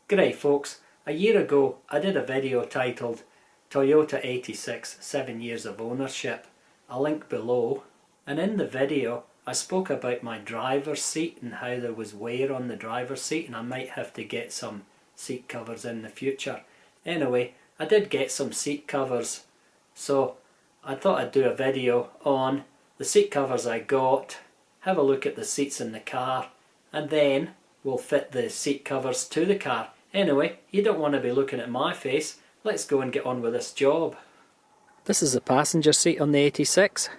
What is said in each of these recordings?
G'day folks, a year ago I did a video titled Toyota 86 7 years of ownership, a link below, and in the video I spoke about my driver's seat and how there was wear on the driver's seat and I might have to get some seat covers in the future. Anyway, I did get some seat covers, so I thought I'd do a video on the seat covers I got, have a look at the seats in the car, and then we'll fit the seat covers to the car. Anyway, you don't want to be looking at my face. Let's go and get on with this job. This is the passenger seat on the 86.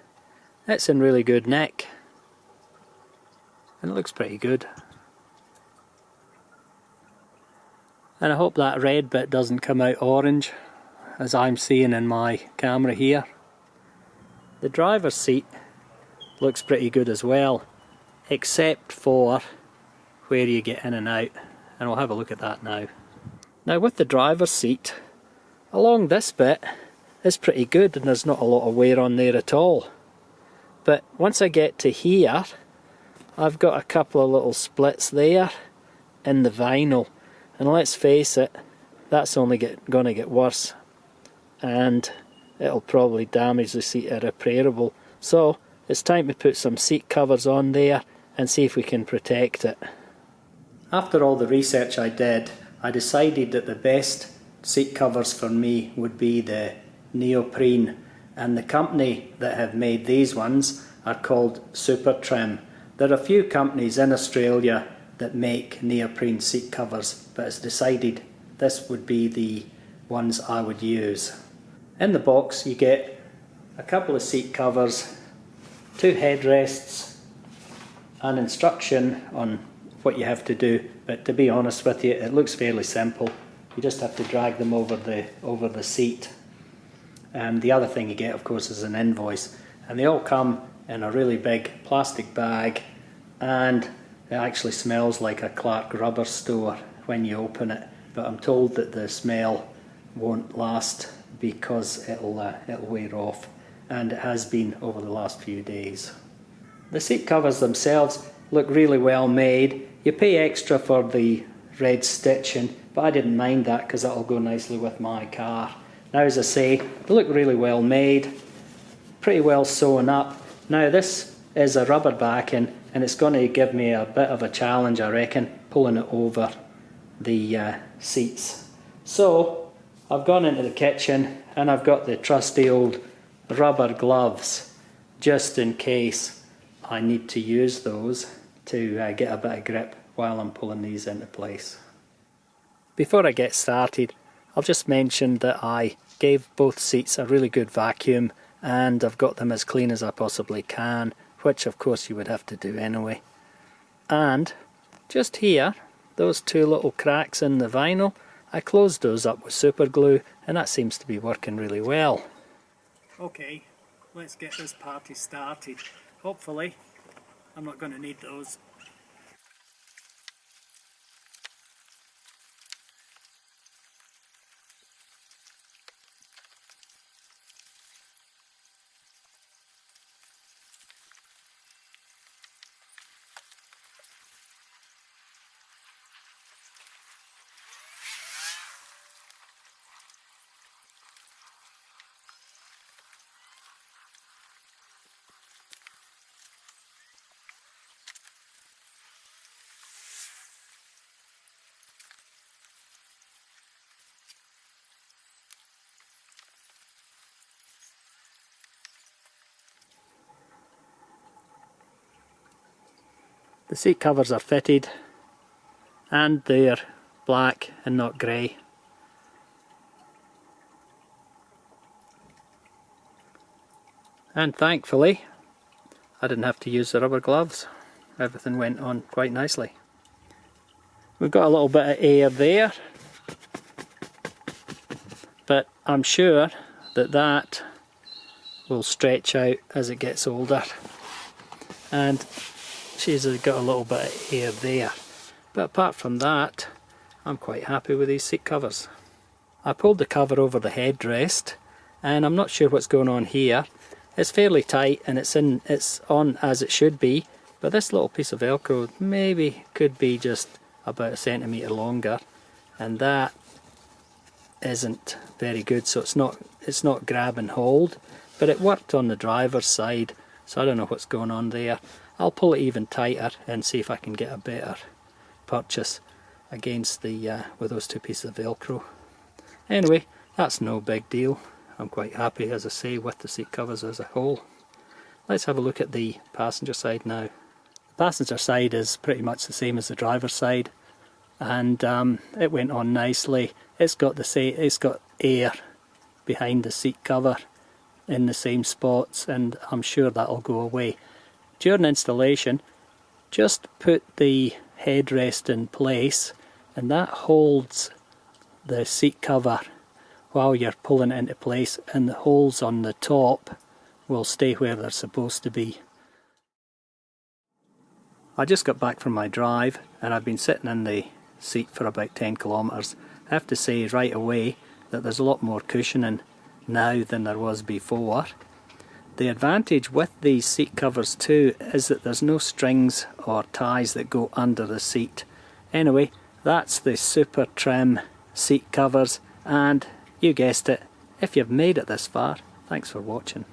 It's in really good nick. And it looks pretty good. And I hope that red bit doesn't come out orange, as I'm seeing in my camera here. The driver's seat looks pretty good as well, except for where you get in and out. And we'll have a look at that now. Now with the driver's seat, along this bit is pretty good and there's not a lot of wear on there at all. But once I get to here, I've got a couple of little splits there in the vinyl. And let's face it, that's only going to get worse. And it'll probably damage the seat irreparable. So it's time to put some seat covers on there and see if we can protect it. After all the research I did, I decided that the best seat covers for me would be the Neoprene, and the company that have made these ones are called Supertrim. There are a few companies in Australia that make neoprene seat covers, but it's decided this would be the ones I would use. In the box you get a couple of seat covers, 2 headrests, an instruction on what you have to do, but to be honest with you, it looks fairly simple. You just have to drag them over the seat. And the other thing you get, of course, is an invoice, and they all come in a really big plastic bag, and it actually smells like a Clark rubber store when you open it, but I'm told that the smell won't last because it'll wear off, and it has been over the last few days. The seat covers themselves look really well made. You pay extra for the red stitching, but I didn't mind that because that'll go nicely with my car. Now, as I say, they look really well made, pretty well sewn up. Now this is a rubber backing and it's going to give me a bit of a challenge, I reckon, pulling it over the seats. So I've gone into the kitchen and I've got the trusty old rubber gloves just in case I need to use those to get a bit of grip while I'm pulling these into place. Before I get started, I'll just mention that I gave both seats a really good vacuum and I've got them as clean as I possibly can, which of course you would have to do anyway. And just here, those 2 little cracks in the vinyl, I closed those up with super glue and that seems to be working really well. Okay, let's get this party started. Hopefully I'm not going to need those. The seat covers are fitted and they're black and not grey. And thankfully I didn't have to use the rubber gloves. Everything went on quite nicely. We've got a little bit of air there, but I'm sure that that will stretch out as it gets older. And she's got a little bit of air there, but apart from that I'm quite happy with these seat covers. I pulled the cover over the headrest and I'm not sure what's going on here. It's fairly tight and it's on as it should be, but this little piece of Velcro maybe could be just about a centimetre longer, and that isn't very good, so it's not grab and hold, but it worked on the driver's side, so I don't know what's going on there. I'll pull it even tighter and see if I can get a better purchase against the with those two pieces of Velcro. Anyway, that's no big deal. I'm quite happy, as I say, with the seat covers as a whole. Let's have a look at the passenger side now. The passenger side is pretty much the same as the driver's side, and it went on nicely. It's got air behind the seat cover in the same spots, and I'm sure that'll go away. During installation, just put the headrest in place, and that holds the seat cover while you're pulling it into place, and the holes on the top will stay where they're supposed to be. I just got back from my drive, and I've been sitting in the seat for about 10 kilometres. I have to say right away that there's a lot more cushioning now than there was before. The advantage with these seat covers too is that there's no strings or ties that go under the seat. Anyway, that's the Supertrim seat covers, and you guessed it, if you've made it this far, thanks for watching.